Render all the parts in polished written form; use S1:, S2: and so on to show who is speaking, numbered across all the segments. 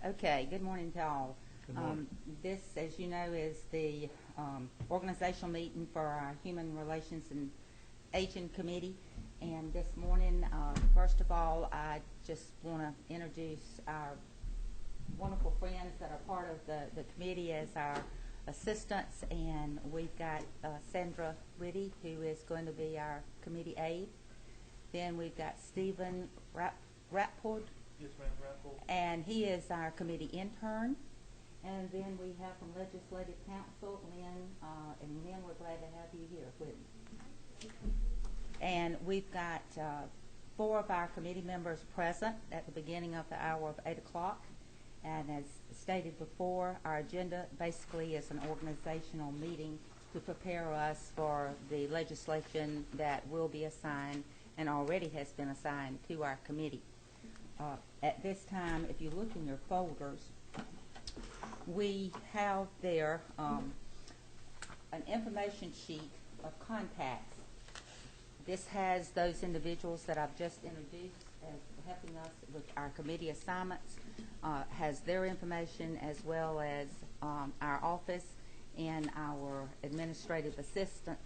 S1: Okay, good morning to all.
S2: Good morning.
S1: This, as you know, is the organizational meeting for our Human Relations and Aging Committee. And this morning, first of all, I just want to introduce our wonderful friends that are part of the committee as our assistants. And we've got Sandra Whitty, who is going to be our committee aide. Then we've got Stephen Rapport.
S2: Yes, ma'am, Rapport.
S1: And he is our committee intern. And then we have from Legislative Council, Lynn, and Lynn, we're glad to have you here, Whitney. And we've got 4 of our committee members present at the beginning of the hour of 8 o'clock. And as stated before, our agenda basically is an organizational meeting to prepare us for the legislation that will be assigned and already has been assigned to our committee. At this time, if you look in your folders, we have there an information sheet of contacts. This has those individuals that I've just introduced as helping us with our committee assignments, has their information as well as our office and our administrative assistant,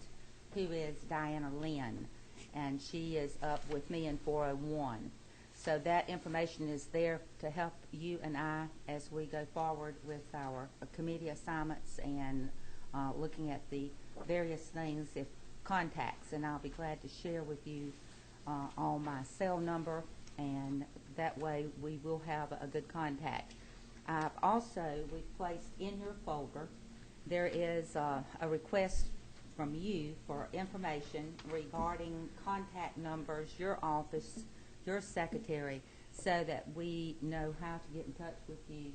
S1: who is Diana Lynn, and she is up with me in 401. So that information is there to help you and I as we go forward with our committee assignments and looking at the various things, if contacts, and I'll be glad to share with you on my cell number, and that way we will have a good contact. I've also, we've placed in your folder, there is a request from you for information regarding contact numbers, your office, your secretary, so that we know how to get in touch with you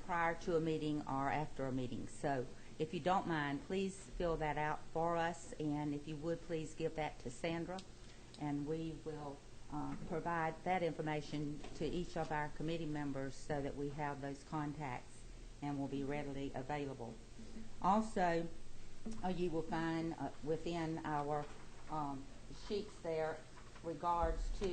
S1: prior to a meeting or after a meeting. So if you don't mind, please fill that out for us, and if you would, please give that to Sandra, and we will provide that information to each of our committee members so that we have those contacts and will be readily available. Also, you will find within our sheets there regards to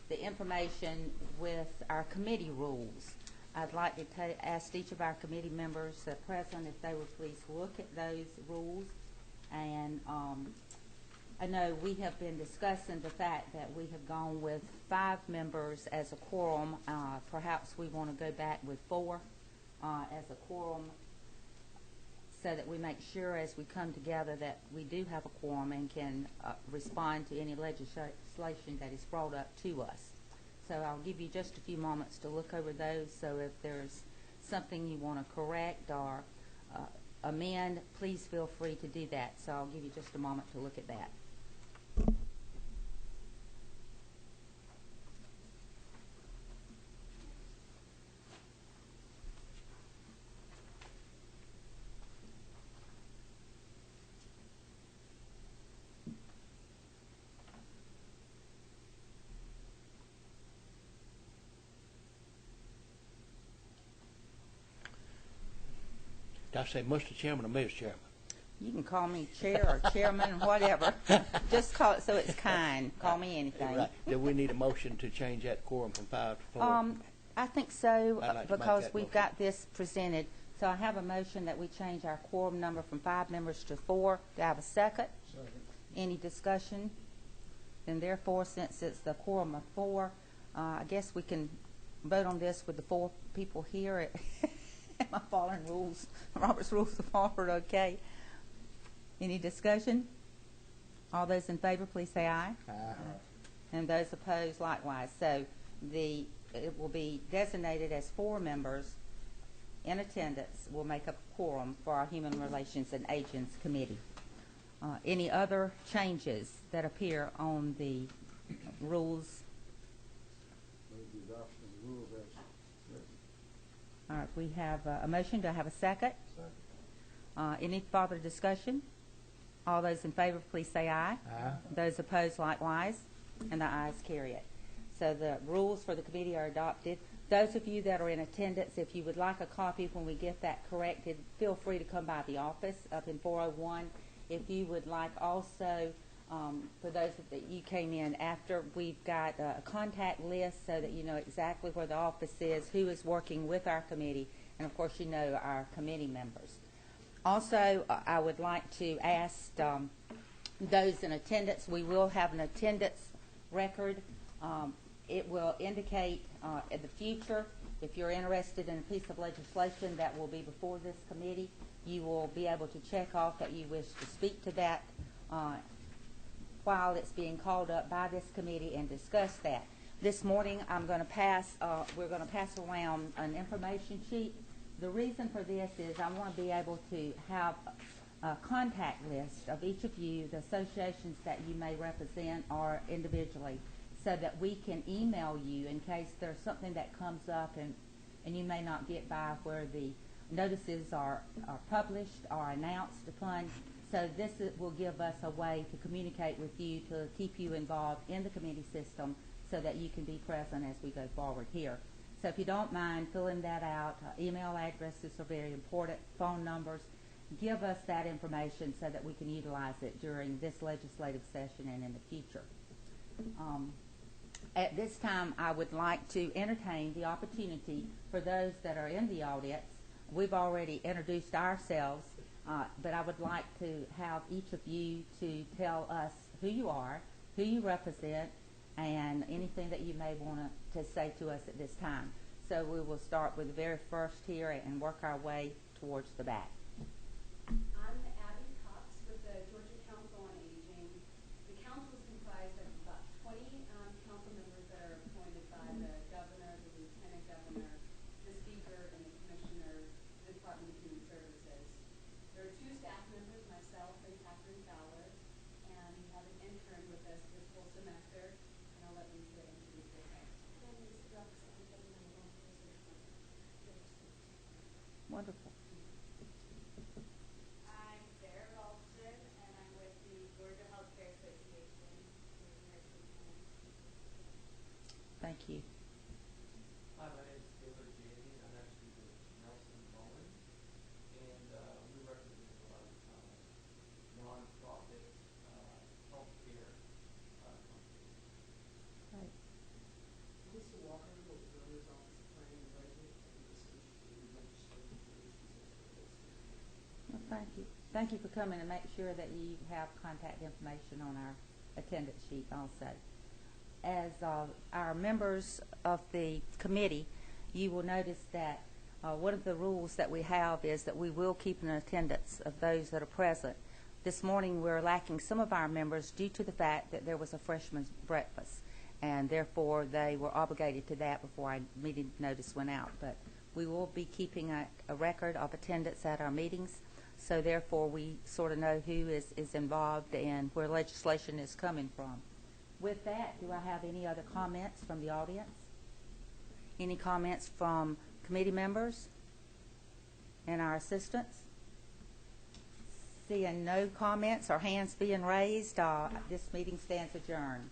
S1: the information with our committee rules. I'd like to ask each of our committee members present if they would please look at those rules. And I know we have been discussing the fact that we have gone with 5 members as a quorum. Perhaps we want to go back with 4 as a quorum, so that we make sure as we come together that we do have a quorum and can respond to any legislation that is brought up to us. So I'll give you just a few moments to look over those, so if there's something you want to correct or amend, please feel free to do that. So I'll give you just a moment to look at that.
S3: Did I say Mr. Chairman or Ms. Chairman?
S1: You can call me chair or chairman, whatever. Just call it so it's kind. Call me anything.
S3: Right. Do we need a motion to change that quorum from 5 to 4?
S1: I think so,
S3: I'd like to make
S1: because
S3: that
S1: we've
S3: motion.
S1: got this presented. So I have a motion that we change our quorum number from 5 members to 4. Do I have a second?
S2: Second.
S1: Any discussion? Then therefore, since it's the quorum of 4, I guess we can vote on this with the 4 people here. Am I following rules, Robert's Rules of Order, okay? Any discussion? All those in favor, please say aye.
S3: Aye.
S1: And those opposed, likewise. So it will be designated as 4 members in attendance will make up a quorum for our Human Relations and Agents Committee. Any other changes that appear on the rules?
S2: Move the adoption of the rules as written.
S1: All right, we have a motion. Do I have a second?
S2: Second.
S1: Any further discussion? All those in favor, please say aye.
S3: Aye.
S1: Those opposed, likewise, and the ayes carry it. So the rules for the committee are adopted. Those of you that are in attendance, if you would like a copy when we get that corrected, feel free to come by the office up in 401. If you would like also for those that you came in after, we've got a contact list so that you know exactly where the office is, who is working with our committee, and of course you know our committee members. Also, I would like to ask those in attendance, we will have an attendance record. It will indicate in the future, if you're interested in a piece of legislation that will be before this committee, you will be able to check off that you wish to speak to that while it's being called up by this committee and discuss that. This morning we're going to pass around an information sheet. The reason for this is I want to be able to have a contact list of each of you, the associations that you may represent or individually, so that we can email you in case there's something that comes up and you may not get by where the notices are published or announced upon. So this will give us a way to communicate with you, to keep you involved in the committee system so that you can be present as we go forward here. So if you don't mind filling that out, email addresses are very important, phone numbers. Give us that information so that we can utilize it during this legislative session and in the future. At this time, I would like to entertain the opportunity for those that are in the audience. We've already introduced ourselves, but I would like to have each of you to tell us who you are, who you represent, and anything that you may want to say to us at this time. So we will start with the very first here and work our way towards the back.
S4: I'm Abby Cox with the Georgia Council on Aging. The council is comprised of about 20 council members that are appointed by the governor, the lieutenant governor, the speaker, and the commissioner of the Department of Human Services. There are 2 staff members, myself and Catherine Fowler, and we have an intern with us this whole semester, and I'll let Lisa introduce herself.
S5: My name is Roxanne, and I'm on the research program.
S1: Wonderful.
S5: I'm Sarah Ralston, and I'm with the Georgia Healthcare Association.
S1: Thank you.
S6: Hi, my name is Taylor Jamie. I'm actually with Nelson Mullins, and we represent a lot of non-profit healthcare companies.
S1: Right.
S7: Mr. Walker, with the Governor's Office of Planning and Budget, and research in legislative issues as it relates to the community.
S1: Well, thank you. Thank you for coming, and make sure that you have contact information on our attendance sheet also. As our members of the committee, you will notice that one of the rules that we have is that we will keep an attendance of those that are present. This morning we're lacking some of our members due to the fact that there was a freshman's breakfast, and therefore they were obligated to that before our meeting notice went out. But we will be keeping a record of attendance at our meetings, so therefore we sort of know who is involved and where legislation is coming from. With that, do I have any other comments from the audience? Any comments from committee members and our assistants? Seeing no comments or hands being raised, this meeting stands adjourned.